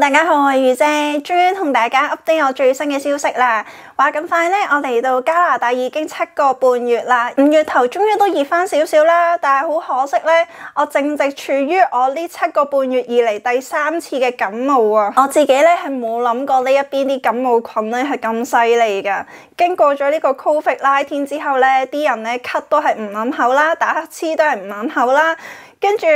大家好，我係雨姐，終於同大家 update 我最新嘅消息啦。話咁快呢，我嚟到加拿大已經7個半月啦，5月頭終於都熱翻少少啦。但係好可惜呢，我正值處於我呢7個半月以嚟第3次嘅感冒啊！我自己呢係冇諗過呢一邊啲感冒菌呢係咁犀利噶。經過咗呢個 COVID-19 之後呢，啲人呢咳都係唔掩口啦，打乞嗤都係唔掩口啦，跟住，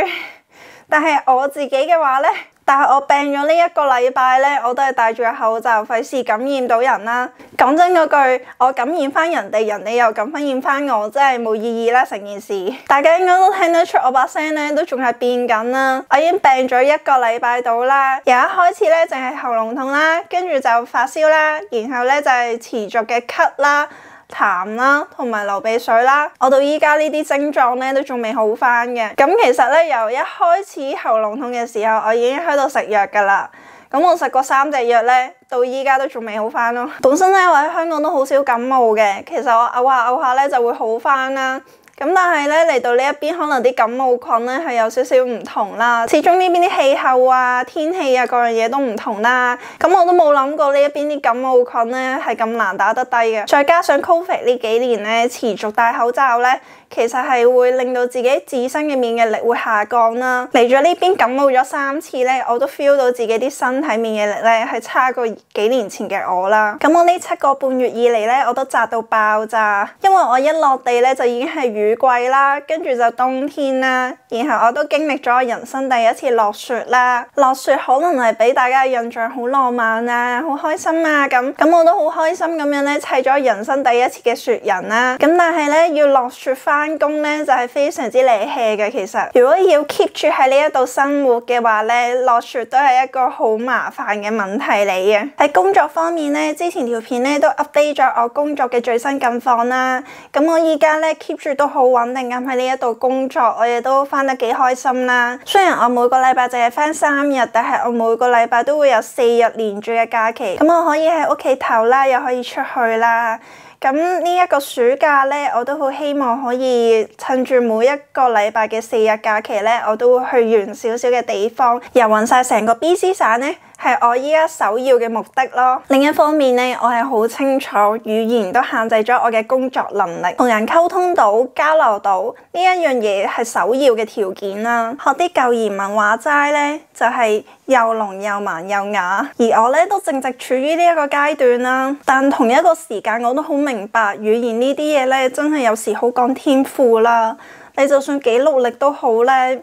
但係我自己嘅話呢。但係我病咗呢1個禮拜呢，我都係戴住個口罩，費事感染到人啦。講真嗰句，我感染翻人哋，人哋又感染翻我，真係冇意義啦成件事。大家應該都聽得出我把聲呢都仲係變緊啦。我已經病咗1個禮拜到啦，由一開始呢淨係喉嚨痛啦，跟住就發燒啦，然後呢就係持續嘅咳啦、痰啦，同埋流鼻水啦，我到依家呢啲症狀呢都仲未好翻嘅。咁其實呢，由一開始喉嚨痛嘅時候，我已經喺度食藥噶啦。咁我食過3隻藥呢，到依家都仲未好翻咯。本身呢，我喺香港都好少感冒嘅，其實我嘔下呢就會好翻啦。咁但係咧嚟到呢一邊，可能啲感冒菌咧係有少少唔同啦。始終呢邊啲氣候啊、天氣啊各樣嘢都唔同啦。咁我都冇諗過呢一邊啲感冒菌咧係咁難打得低嘅。再加上 COVID 呢幾年咧持續戴口罩咧，其實係會令到自己自身嘅免疫力會下降啦。嚟咗呢邊感冒咗3次咧，我都 feel 到自己啲身體免疫力咧係差過幾年前嘅我啦。咁我呢7個半月以嚟咧，我都宅到爆炸，因為我一落地咧就已經係雨季啦，跟住就冬天啦，然後我都經歷咗人生第一次落雪啦。落雪可能係俾大家嘅印象好浪漫啊，好開心啊咁我都好開心咁樣咧砌咗人生第一次嘅雪人啦。咁但係咧要落雪返工咧就係非常之離氣嘅。其實如果要 keep 住喺呢一度生活嘅話咧，落雪都係一個好麻煩嘅問題嚟嘅。喺工作方面咧，之前條片咧都 update 咗我工作嘅最新近況啦。咁我依家咧 keep 住都好穩定咁喺呢一度工作，我亦都返得幾開心啦。雖然我每個禮拜淨係返3日，但係我每個禮拜都會有4日連住嘅假期，咁我可以喺屋企唞啦，又可以出去啦。咁呢一個暑假呢，我都好希望可以趁住每一個禮拜嘅4日假期呢，我都會去遠少少嘅地方，遊勻晒成個 BC 省呢，係我依家首要嘅目的咯。另一方面呢，我係好清楚語言都限制咗我嘅工作能力，同人溝通到、交流到呢一樣嘢係首要嘅條件啦。學啲舊移民話齋呢，就係又聾又盲又啞，而我呢都正值處於呢一個階段啦。但同一個時間我都好明白語言呢啲嘢呢，真係有時好講天賦啦。你就算幾努力都好呢，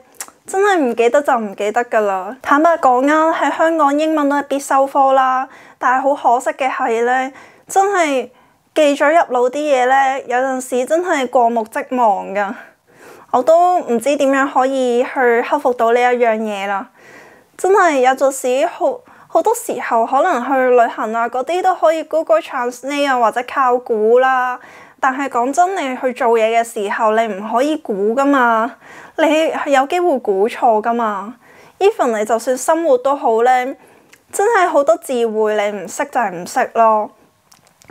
真係唔記得就唔記得噶啦。坦白講啊，喺香港英文都係必修科啦，但係好可惜嘅係呢，真係記咗入腦啲嘢呢，有陣時真係過目即忘噶。我都唔知點樣可以去克服到呢一樣嘢啦。真係有陣時好多時候可能去旅行啊嗰啲都可以 Google Translate 啊，或者靠估啦。但係講真，你去做嘢嘅時候，你唔可以估噶嘛，你係有機會估錯噶嘛。Even 你就算生活都好呢，真係好多字彙你唔識就係唔識咯。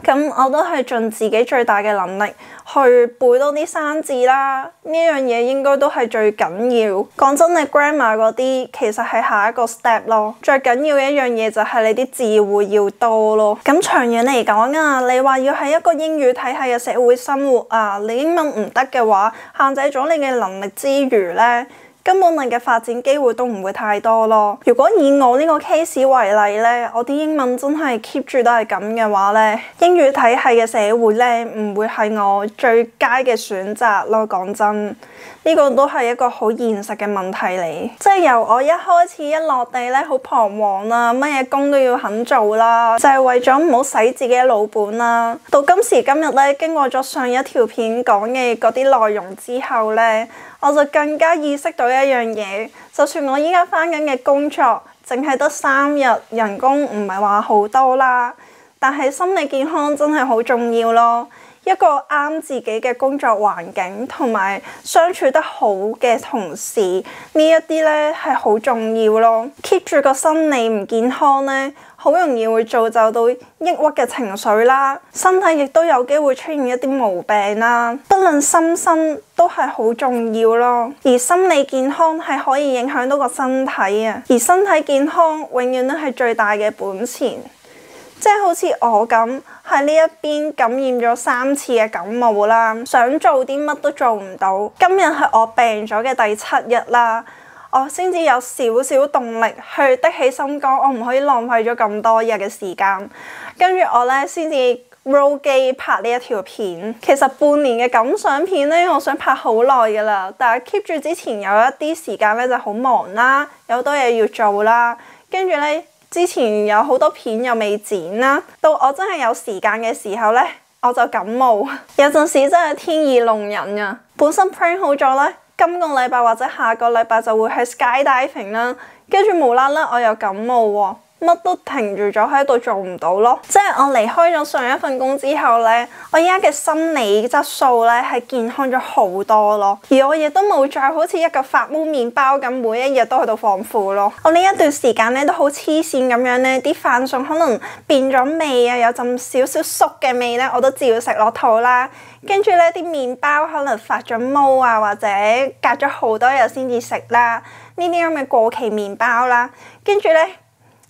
咁我都係盡自己最大嘅能力去背多啲生字啦，呢樣嘢應該都係最緊要。講真，你 grammar 嗰啲其實係下一個 step 咯，最緊要嘅一樣嘢就係你啲字彙要多咯。咁長遠嚟講啊，你話要喺一個英語體系嘅社會生活啊，你英文唔得嘅話，限制咗你嘅能力之餘呢，根本你嘅發展機會都唔會太多咯。如果以我呢個 case 為例呢，我啲英文真係 keep 住都係咁嘅話呢，英語體系嘅社會呢，唔會係我最佳嘅選擇咯。講真，呢個都係一個好現實嘅問題嚟。即係由我一開始一落地呢，好彷徨啦，乜嘢工都要肯做啦，就係為咗唔好使自己嘅老本啦。到今時今日呢，經過咗上一條片講嘅嗰啲內容之後呢，我就更加意識到一樣嘢，就算我依家返緊嘅工作淨係得3日，人工唔係話好多啦，但係心理健康真係好重要咯。一個啱自己嘅工作環境同埋相處得好嘅同事，呢一啲呢係好重要咯。keep 住個心理唔健康呢，好容易會造就到抑鬱嘅情緒啦，身體亦都有機會出現一啲毛病啦。不論心身都係好重要咯，而心理健康係可以影響到個身體啊，而身體健康永遠都係最大嘅本錢。即係好似我咁喺呢一邊感染咗3次嘅感冒啦，想做啲乜都做唔到。今日係我病咗嘅第7日啦，我先至有少少動力去的起心肝，我唔可以浪費咗咁多日嘅時間。跟住我咧先至 roll 機拍呢一條片。其實半年嘅感想片咧，我想拍好耐噶啦，但係 keep 住之前有一啲時間咧就好忙啦，有好多嘢要做啦，跟住咧。之前有好多片又未剪啦，到我真係有時間嘅時候呢，我就感冒。有陣時真係天意弄人啊！本身 plan 好咗呢，今個禮拜或者下個禮拜就會去 skydiving 啦，跟住無啦啦我又感冒喎。乜都停住咗喺度做唔到咯，即係我離開咗上一份工之後呢，我而家嘅心理質素呢係健康咗好多咯，而我亦都冇再好似一個發毛麵包咁，每一日都喺度放負咯。我呢一段時間呢都好黐線咁樣呢，啲飯餸可能變咗味啊，有陣少少餿嘅味呢，我都照食落肚啦。跟住呢啲麵包可能發咗毛啊，或者隔咗好多日先至食啦，呢啲咁嘅過期麵包啦，跟住呢。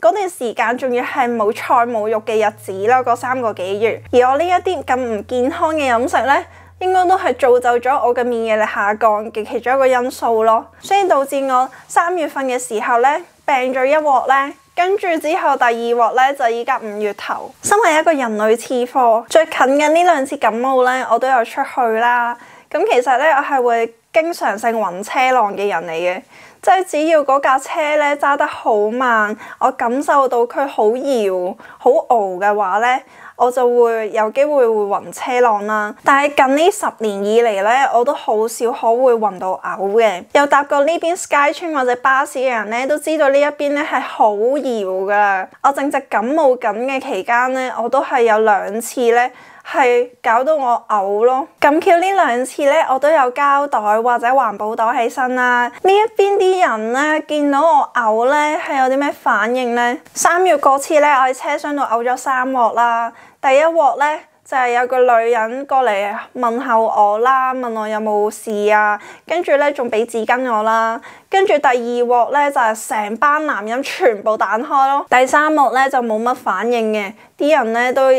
嗰段時間仲要係冇菜冇肉嘅日子啦，嗰3個幾月。而我呢一啲咁唔健康嘅飲食呢，應該都係造就咗我嘅免疫力下降嘅其中一個因素咯。所以導致我3月份嘅時候呢，病咗一鑊呢，跟住之後第2鑊呢，就依家5月頭。身為一個人類次貨，最近嘅呢2次感冒呢，我都有出去啦。咁其實呢，我係會經常性暈車浪嘅人嚟嘅。即係只要嗰架車咧揸得好慢，我感受到佢好搖、好熬嘅話咧，我就會有機會會暈車浪啦。但係近呢10年以嚟咧，我都好少可會暈到嘔嘅。有搭過呢邊 SkyTrain 或者巴士嘅人咧，都知道呢一邊咧係好搖噶。我正值感冒緊嘅期間咧，我都係有2次咧。係搞到我嘔咯，咁巧呢2次呢，我都有膠袋或者環保袋起身啦。呢一邊啲人呢，見到我嘔呢，係有啲咩反應呢？3月嗰次呢，我喺車廂度嘔咗3鑊啦。第一鑊呢，就係有個女人過嚟問候我啦，問我有冇事啊，跟住呢，仲俾紙巾我啦。跟住第2鑊呢，就係成班男人全部彈開咯。第3鑊呢，就冇乜反應嘅，啲人呢都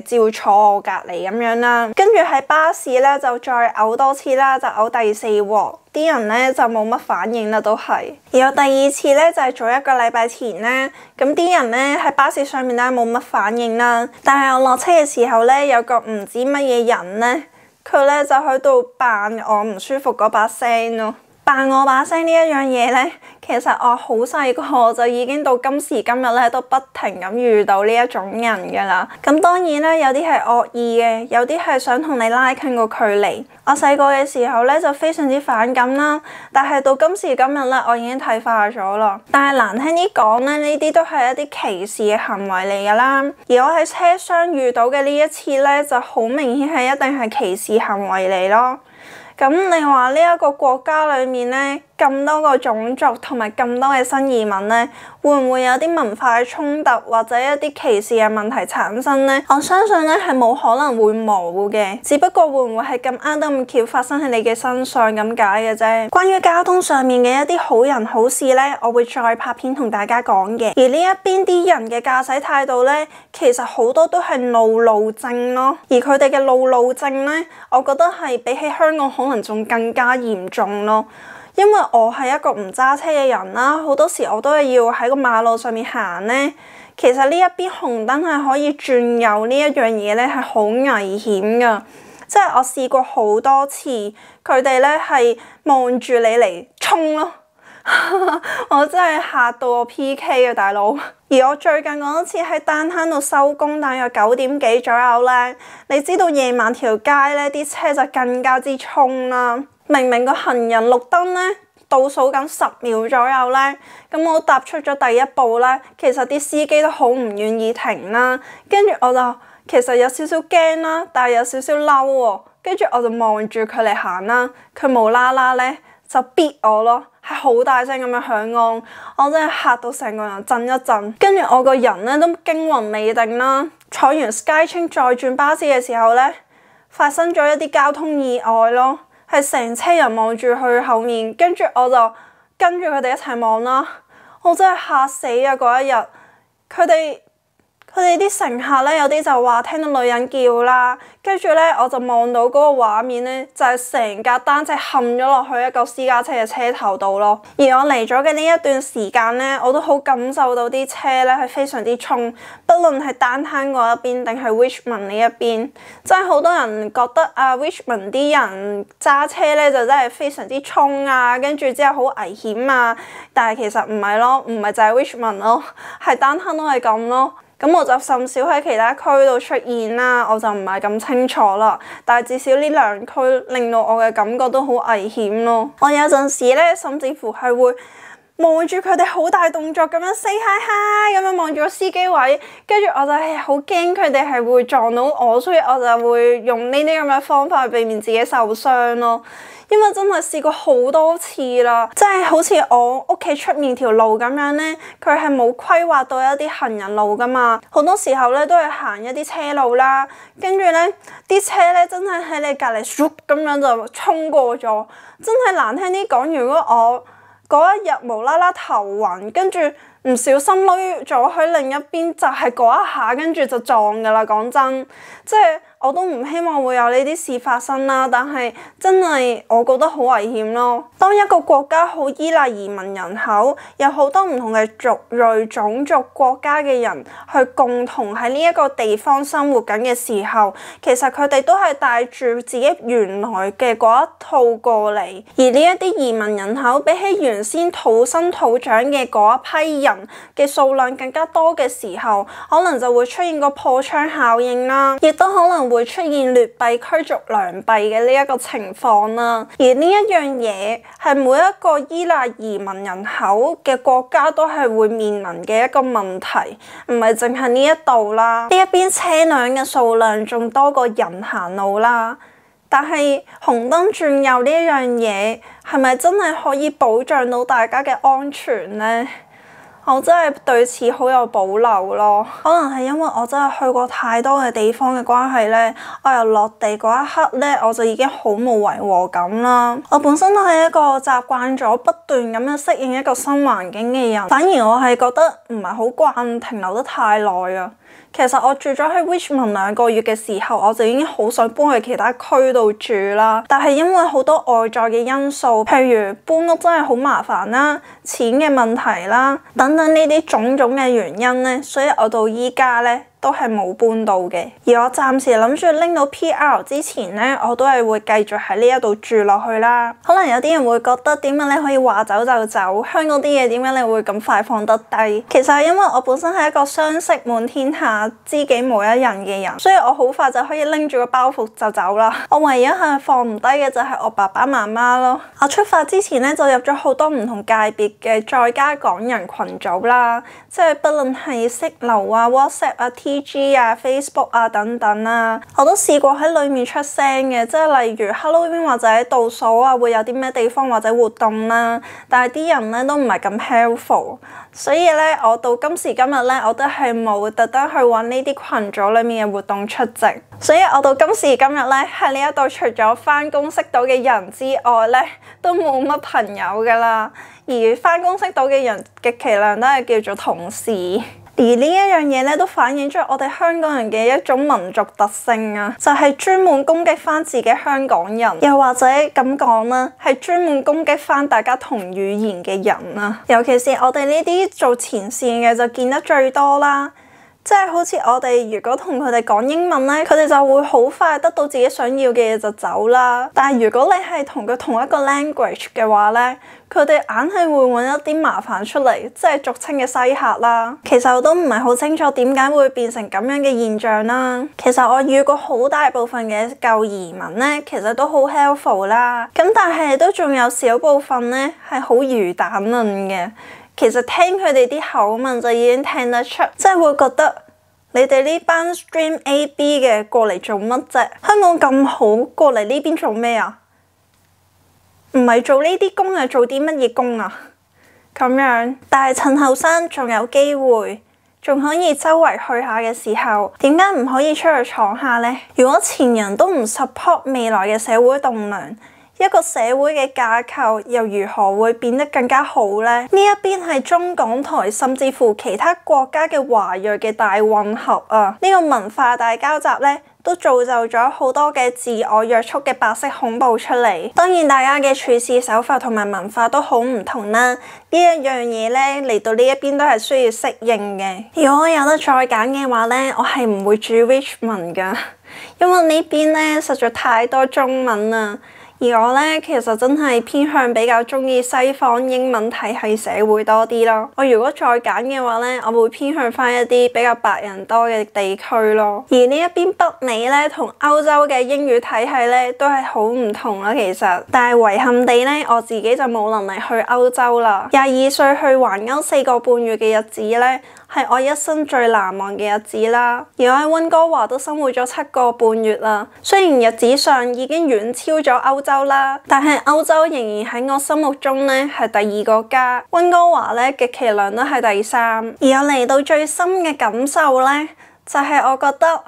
照坐我隔離咁樣啦。跟住喺巴士呢，就再嘔多次啦，就嘔第4鑊，啲人呢就冇乜反應啦，都係。而我第2次呢，就係早1個禮拜前呢，咁啲人呢喺巴士上面呢冇乜反應啦，但係我落車嘅時候呢，有個唔知乜嘢人呢，佢呢就喺度扮我唔舒服嗰把聲咯。扮我把聲呢一樣嘢呢，其實我好細個就已經到今時今日咧，都不停咁遇到呢一種人噶啦。咁當然啦，有啲係惡意嘅，有啲係想同你拉近個距離。我細個嘅時候咧就非常之反感啦，但係到今時今日咧，我已經睇化咗啦。但係難聽啲講咧，呢啲都係一啲歧視嘅行為嚟噶啦。而我喺車廂遇到嘅呢一次咧，就好明顯係一定係歧視行為嚟咯。咁你話呢一個國家裏面呢，咁多個種族同埋咁多嘅新移民呢，會唔會有啲文化嘅衝突或者一啲歧視嘅問題產生呢？我相信呢係冇可能會冇嘅，只不過會唔會係咁啱得咁巧發生喺你嘅身上咁解嘅啫。關於交通上面嘅一啲好人好事呢，我會再拍片同大家講嘅。而呢一邊啲人嘅駕駛態度呢，其實好多都係路症咯，而佢哋嘅路症呢，我覺得係比起香港可能仲更加嚴重咯。因為我係一個唔揸車嘅人啦，好多時我都係要喺個馬路上面行呢。其實呢一邊紅燈係可以轉右呢一樣嘢呢，係好危險噶。即係我試過好多次，佢哋呢係望住你嚟衝咯。我真係嚇到我 PK 啊，大佬！而我最近嗰次喺單坑度收工，大約9點幾左右呢，你知道夜晚條街呢啲車就更加之衝啦。明明個行人綠燈呢，倒數緊10秒左右呢，咁我踏出咗第一步呢，其實啲司機都好唔願意停啦。跟住我就其實有少少驚啦，但係有少少嬲喎。跟住我就望住佢嚟行啦，佢無啦啦呢就逼我咯。係好大聲咁樣響安，我真係嚇到成個人震一震，跟住我個人咧都驚魂未定啦。坐完 SkyTrain 再轉巴士嘅時候咧，發生咗一啲交通意外咯，係成車人望住佢後面，跟住我就跟住佢哋一齊望啦。我真係嚇死啊！嗰一日，佢哋啲乘客咧，有啲就話聽到女人叫啦，跟住咧我就望到嗰個畫面咧，就係成架單車陷咗落去一個私家車嘅車頭度咯。而我嚟咗嘅呢一段時間咧，我都好感受到啲車咧係非常之衝，不論係Downtown嗰一邊定係 Richmond 呢一邊，真係好多人覺得Richmond 啲人揸車咧就真係非常之衝啊，跟住之後好危險啊，但係其實唔係咯，唔係就係 Richmond 咯，係Downtown都係咁咯。咁我就甚少喺其他區度出現啦，我就唔係咁清楚啦。但係至少呢兩區令到我嘅感覺都好危險咯。我有陣時咧，甚至乎係會望住佢哋好大動作咁樣 say hi hi 咁樣望住個司機位，跟住我就係好驚佢哋係會撞到我，所以我就會用呢啲咁嘅方法去避免自己受傷咯。因為真係試過好多次啦，即係好似我屋企出面條路咁樣咧，佢係冇規劃到一啲行人路噶嘛，好多時候咧都係行一啲車路啦，跟住咧啲車咧真係喺你隔離唰咁樣就衝過咗，真係難聽啲講，如果我嗰一日無啦啦頭暈，跟住唔小心攞咗喺另一邊，就係嗰一下跟住就撞噶啦，講真，即係。我都唔希望會有呢啲事發生啦，但係真係我覺得好危險咯。當一個國家好依賴移民人口，有好多唔同嘅族裔、種族、國家嘅人去共同喺呢一個地方生活緊嘅時候，其實佢哋都係帶住自己原來嘅嗰一套過嚟，而呢一啲移民人口比起原先土生土長嘅嗰一批人嘅數量更加多嘅時候，可能就會出現個破窗效應啦，亦都可能會出現劣幣驅逐良幣嘅呢一個情況啦，而呢一樣嘢係每一個依賴移民人口嘅國家都係會面臨嘅一個問題，唔係淨係呢一度啦，呢一邊車輛嘅數量仲多過人行路啦，但係紅燈轉右呢一樣嘢係咪真係可以保障到大家嘅安全呢？我真係對此好有保留咯，可能係因為我真係去過太多嘅地方嘅關係咧，我由落地嗰一刻咧，我就已經好冇違和感啦。我本身都係一個習慣咗不斷咁樣適應一個新環境嘅人，反而我係覺得唔係好慣停留得太耐啊。其實我住咗喺 Richmond 2個月嘅時候，我就已經好想搬去其他區度住啦。但係因為好多外在嘅因素，譬如搬屋真係好麻煩啦、錢嘅問題啦，等等呢啲種種嘅原因咧，所以我到依家咧都係冇搬到嘅。而我暫時諗住拎到 PR 之前咧，我都係會繼續喺呢一度住落去啦。可能有啲人會覺得點解你可以話走就走？香港啲嘢點解你會咁快放得低？其實係因為我本身係一個相識滿天下、知己無一人嘅人，所以我好快就可以拎住個包袱就走啦。我唯一係放唔低嘅就係我爸爸媽媽咯。我出發之前咧就入咗好多唔同界別嘅在家港人群組啦，即係不論係息流啊、WhatsApp 啊、TG 啊、Facebook 啊等等啊，我都試過喺裡面出聲嘅，即係例如 Halloween 或者倒數啊，會有啲咩地方或者活動啦，但係啲人咧都唔係咁 helpful，所以咧我到今時今日咧我都係冇特登去揾呢啲群組裡面嘅活動出席，所以我到今時今日咧喺呢一度除咗返工識到嘅人之外咧，都冇乜朋友噶啦，而返工識到嘅人極其量都係叫做同事。而呢一樣嘢咧，都反映出我哋香港人嘅一種民族特性啊，就係專門攻擊翻自己香港人，又或者咁講啦，係專門攻擊翻大家同語言嘅人啊。尤其是我哋呢啲做前線嘅就見得最多啦。即係好似我哋如果同佢哋講英文咧，佢哋就會好快得到自己想要嘅嘢就走啦。但係如果你係同佢同一個 language 嘅話咧，佢哋硬係會揾一啲麻煩出嚟，即係俗稱嘅西客啦。其實我都唔係好清楚點解會變成咁樣嘅現象啦。其實我遇過好大部分嘅舊移民咧，其實都好 helpful 啦。咁但係都仲有少部分咧係好魚蛋論嘅。其實聽佢哋啲口吻就已經聽得出，即係會覺得你哋呢班 Stream A、B 嘅過嚟做乜啫？香港咁好，過嚟呢邊做咩啊？唔係做呢啲工係做啲乜嘢工啊？咁樣，但係趁後生仲有機會，仲可以周圍去下嘅時候，點解唔可以出去闖下呢？如果前人都唔 support 未來嘅社會棟樑，一個社會嘅架構又如何會變得更加好呢？呢一邊係中港台甚至乎其他國家嘅華裔嘅大混合啊！呢個文化大交集呢，都造就咗好多嘅自我約束嘅白色恐怖出嚟。當然大家嘅處事手法同埋文化都好唔同啦。呢一樣嘢呢，嚟到呢一邊都係需要適應嘅。如果我有得再揀嘅話呢，我係唔會住 Richmond 噶，因為呢邊呢實在太多中文啦。而我呢，其實真係偏向比較鍾意西方英文體系社會多啲咯。我如果再揀嘅話呢，我會偏向返一啲比較白人多嘅地區咯。而呢一邊北美呢，同歐洲嘅英語體系呢，都係好唔同啦。其實，但係遺憾地呢，我自己就冇能力去歐洲啦。22歲去環歐4個半月嘅日子呢，係我一生最難忘嘅日子啦。而我喺溫哥華都生活咗7個半月啦。雖然日子上已經遠超咗歐洲啦，但係歐洲仍然喺我心目中呢係第2個家。溫哥華呢，極其量都係第3。而我嚟到最深嘅感受呢，就係我覺得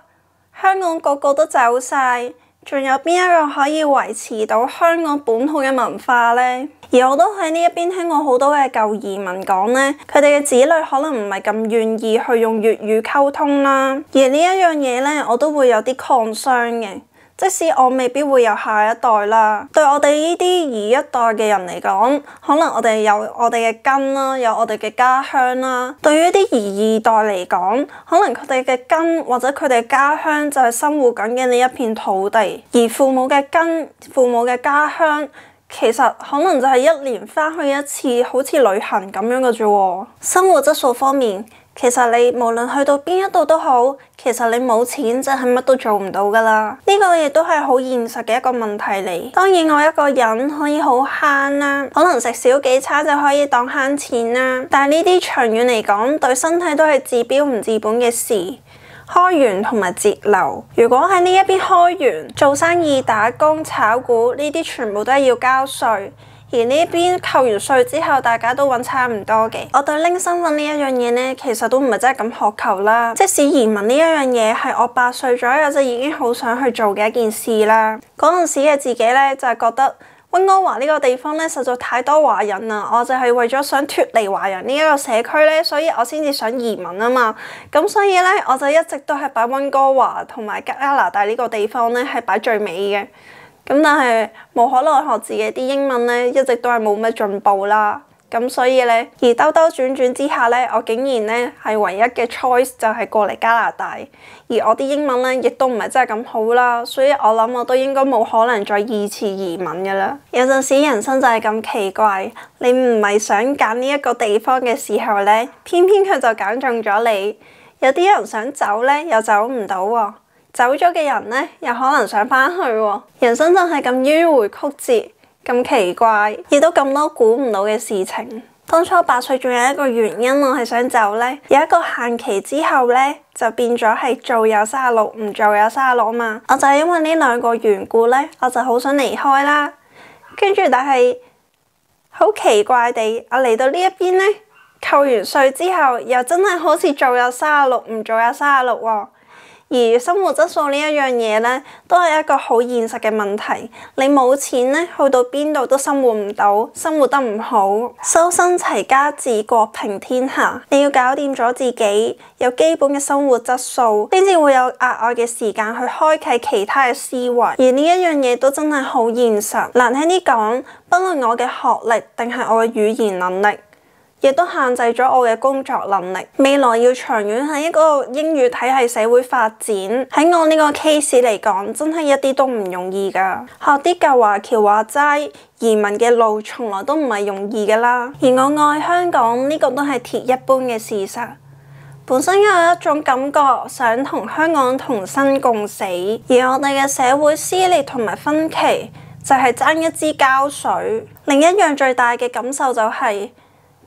香港個個都走晒，仲有邊一個可以維持到香港本土嘅文化呢？而我都喺呢一邊聽過好多嘅舊移民講呢，佢哋嘅子女可能唔係咁願意去用粵語溝通啦。而呢一樣嘢呢，我都會有啲concern嘅。即使我未必會有下一代啦，對我哋呢啲移一代嘅人嚟講，可能我哋有我哋嘅根啦，有我哋嘅家鄉啦。對於啲移二代嚟講，可能佢哋嘅根或者佢哋嘅家鄉就係生活緊嘅呢一片土地，而父母嘅根、父母嘅家鄉，其實可能就係1年返去一次，好似旅行咁樣嘅啫喎。生活質素方面，其實你無論去到邊一度都好，其實你冇錢真係乜都做唔到噶啦。呢個亦都係好現實嘅一個問題嚟。當然我一個人可以好慳啦，可能食少幾餐就可以當慳錢啦。但係呢啲長遠嚟講，對身體都係治標唔治本嘅事。開源同埋節流，如果喺呢一邊開源，做生意、打工、炒股呢啲全部都係要交稅。而呢邊扣完稅之後，大家都揾差唔多嘅。我對拎身份呢一樣嘢呢，其實都唔係真係咁渴求啦。即使移民呢一樣嘢係我8歲左右就已經好想去做嘅一件事啦。嗰陣時嘅自己呢，就係覺得溫哥華呢個地方呢，實在太多華人啦，我就係為咗想脫離華人呢一個社區呢，所以我先至想移民啊嘛。咁所以呢，我就一直都係擺溫哥華同埋加拿大呢個地方呢，係擺最尾嘅。咁但係無可奈何，自己啲英文呢，一直都係冇乜進步啦。咁所以呢，而兜兜轉轉之下呢，我竟然呢係唯一嘅 choice 就係過嚟加拿大。而我啲英文呢，亦都唔係真係咁好啦，所以我諗我都應該冇可能再2次移民㗎啦。有陣時人生就係咁奇怪，你唔係想揀呢一個地方嘅時候呢，偏偏佢就揀中咗你。有啲人想走呢，又走唔到喎。走咗嘅人呢，又可能想返去喎。人生就係咁迂迴曲折，咁奇怪，亦都咁多估唔到嘅事情。當初8歲仲有一個原因我係想走呢，有一個限期之後呢，就變咗係做有36，唔做有36嘛。我就係因為呢2個緣故呢，我就好想離開啦。跟住但係好奇怪地，我嚟到呢一邊呢，扣完稅之後，又真係好似做有36，唔做有36喎。而生活質素呢一樣嘢呢，都係一個好現實嘅問題。你冇錢呢，去到邊度都生活唔到，生活得唔好。修身齊家治國平天下，你要搞掂咗自己，有基本嘅生活質素，先至會有額外嘅時間去開啟其他嘅思維。而呢一樣嘢都真係好現實。難聽啲講，不論我嘅學歷定係我嘅語言能力，亦都限制咗我嘅工作能力。未來要長遠喺一個英語體系社會發展，喺我呢個 case 嚟講，真係一啲都唔容易㗎。學啲舊華僑話齋，移民嘅路從來都唔係容易㗎啦。而我愛香港呢個都係鐵一般嘅事實。本身有一種感覺，想同香港同生共死，而我哋嘅社會撕裂同埋分歧，就係爭一支膠水。另一樣最大嘅感受就係，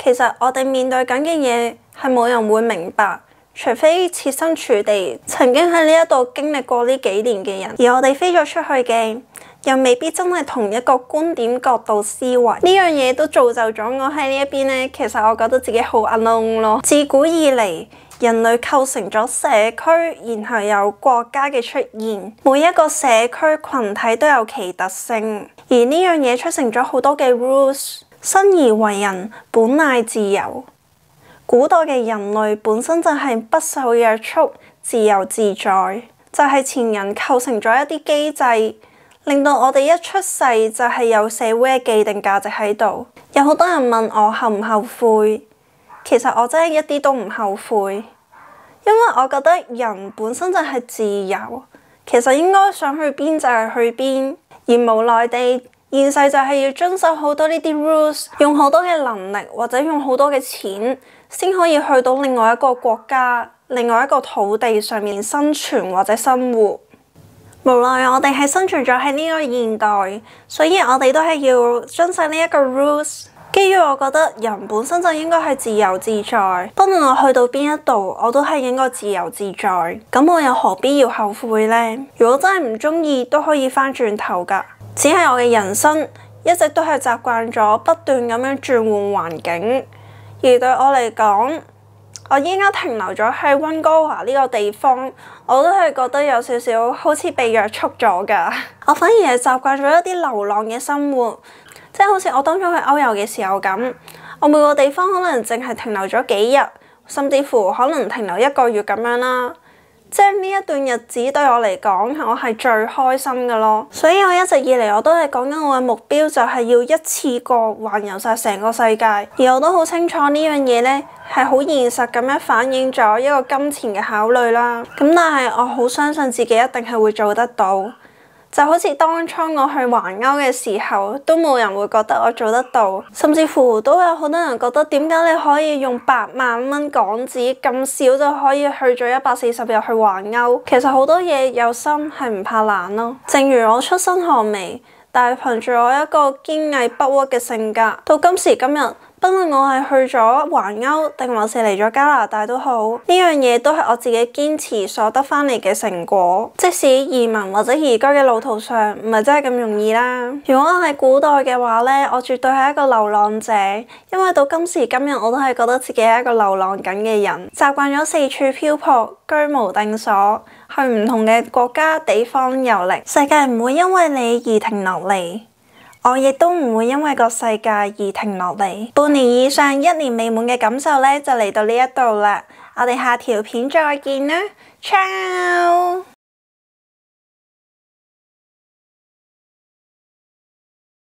其實我哋面對緊嘅嘢係冇人會明白，除非設身處地曾經喺呢一度經歷過呢幾年嘅人。而我哋飛咗出去嘅，又未必真係同一個觀點角度思維。呢樣嘢都造就咗我喺呢一邊呢，其實我覺得自己好 alone 咯。自古以嚟，人類構成咗社區，然後有國家嘅出現，每一個社區群體都有其特性，而呢樣嘢促成咗好多嘅 rules。生而為人，本賴自由。古代嘅人類本身就係不受約束、自由自在，就係前人構成咗一啲機制，令到我哋一出世就係有社會嘅既定價值喺度。有好多人問我後唔後悔，其實我真係一啲都唔後悔，因為我覺得人本身就係自由，其實應該想去邊就係去邊，而無奈地現世就係要遵守好多呢啲 rules， 用好多嘅能力或者用好多嘅錢，先可以去到另外一個國家、另外一個土地上面生存或者生活。無奈我哋係生存咗喺呢個現代，所以我哋都係要遵守呢一個 rules。基於我覺得人本身就應該係自由自在，不論我去到邊一度，我都係應該自由自在。咁我又何必要後悔呢？如果真係唔中意，都可以翻轉頭㗎。只係我嘅人生一直都係習慣咗不斷咁樣轉換環境，而對我嚟講，我依家停留咗喺溫哥華呢個地方，我都係覺得有少少好似被約束咗㗎。我反而係習慣咗一啲流浪嘅生活，即係好似我當初去歐遊嘅時候咁，我每個地方可能淨係停留咗幾日，甚至乎可能停留1個月咁樣啦。即係呢一段日子對我嚟講，我係最開心嘅咯。所以我一直以嚟我都係講緊我嘅目標，就係要一次過環遊晒成個世界。而我都好清楚呢樣嘢呢係好現實咁樣反映咗一個金錢嘅考慮啦。咁但係我好相信自己一定係會做得到。就好似當初我去環歐嘅時候，都冇人會覺得我做得到，甚至乎都有好多人覺得點解你可以用8萬蚊港紙咁少就可以去咗140日去環歐？其實好多嘢有心係唔怕難咯。正如我出身寒微，但係憑住我一個堅毅不屈嘅性格，到今時今日，不論我係去咗環歐定還是嚟咗加拿大都好，呢樣嘢都係我自己堅持所得返嚟嘅成果。即使移民或者移居嘅路途上唔係真係咁容易啦。如果我係古代嘅話呢，我絕對係一個流浪者，因為到今時今日我都係覺得自己係一個流浪緊嘅人，習慣咗四處漂泊，居無定所，去唔同嘅國家地方遊歷。世界唔會因為你而停落嚟。我亦都唔會因為個世界而停落嚟。半年以上1年未滿嘅感受呢，就嚟到呢一度啦。我哋下條片再見啦，Ciao！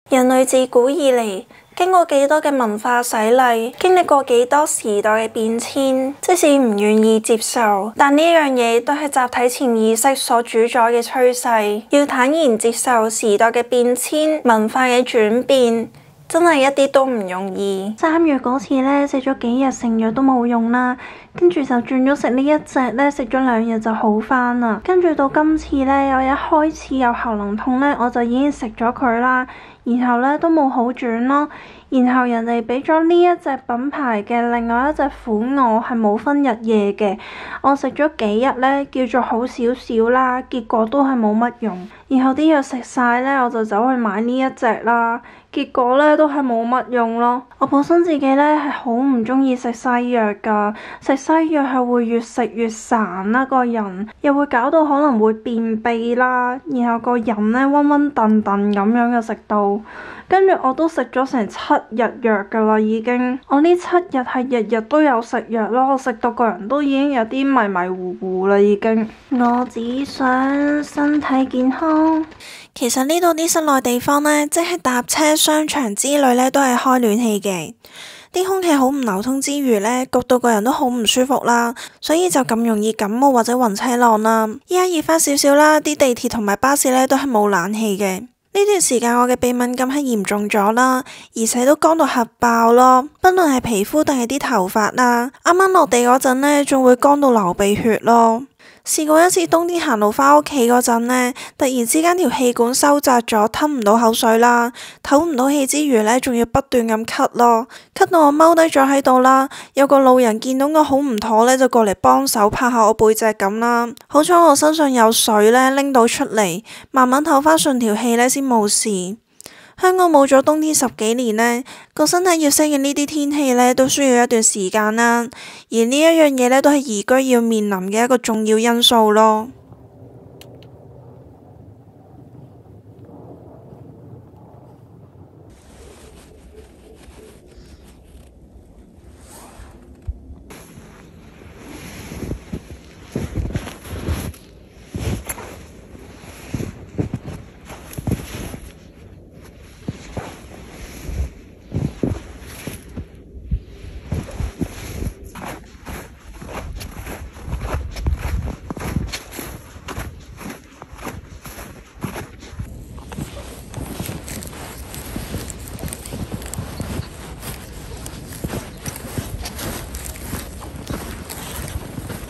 人類自古以嚟經過幾多嘅文化洗禮，經歷過幾多時代嘅變遷，即使唔願意接受，但呢樣嘢都係集體潛意識所主宰嘅趨勢。要坦然接受時代嘅變遷、文化嘅轉變，真係一啲都唔容易。3月嗰次呢，食咗幾日成藥都冇用啦，跟住就轉咗食呢一隻呢，食咗2日就好返啦。跟住到今次呢，我一開始有喉嚨痛呢，我就已經食咗佢啦。然後呢都冇好轉咯，然後人哋俾咗呢一隻品牌嘅另外一隻款我係冇分日夜嘅，我食咗幾日呢，叫做好少少啦，結果都係冇乜用。然後啲藥食晒呢，我就走去買呢一隻啦，結果呢都係冇乜用咯。我本身自己呢係好唔中意食西藥噶，食西藥係會越食越孱啦，個人又會搞到可能會便秘啦，然後個人呢暈暈沌沌咁樣嘅食到。跟住我都食咗成7日藥噶啦，已經。我呢7日係日日都有食藥咯，我食到個人都已經有啲迷迷糊糊啦，已經。我只想身體健康。其實呢度啲室內地方呢，即係搭車、商場之類呢，都係開暖氣嘅。啲空氣好唔流通之餘呢，焗到個人都好唔舒服啦，所以就咁容易感冒或者暈車浪啦。依家熱翻少少啦，啲地鐵同埋巴士呢都係冇冷氣嘅。呢段時間我嘅鼻敏感係嚴重咗啦，而且都乾到核爆咯，不論係皮膚定係啲頭髮啦。啱啱落地嗰陣呢，仲會乾到流鼻血咯。試過一次冬天行路返屋企嗰陣呢，突然之間條氣管收窄咗，吞唔到口水啦，唞唔到氣之餘呢，仲要不斷咁咳咯，咳到我踎低咗喺度啦。有個路人見到我好唔妥呢，就過嚟幫手拍下我背脊咁啦。好彩我身上有水呢，拎到出嚟，慢慢唞返順條氣呢，先冇事。香港冇咗冬天10幾年呢，個身體要適應呢啲天氣呢，都需要一段時間啦。而呢一樣嘢呢，都係移居要面臨嘅一個重要因素咯。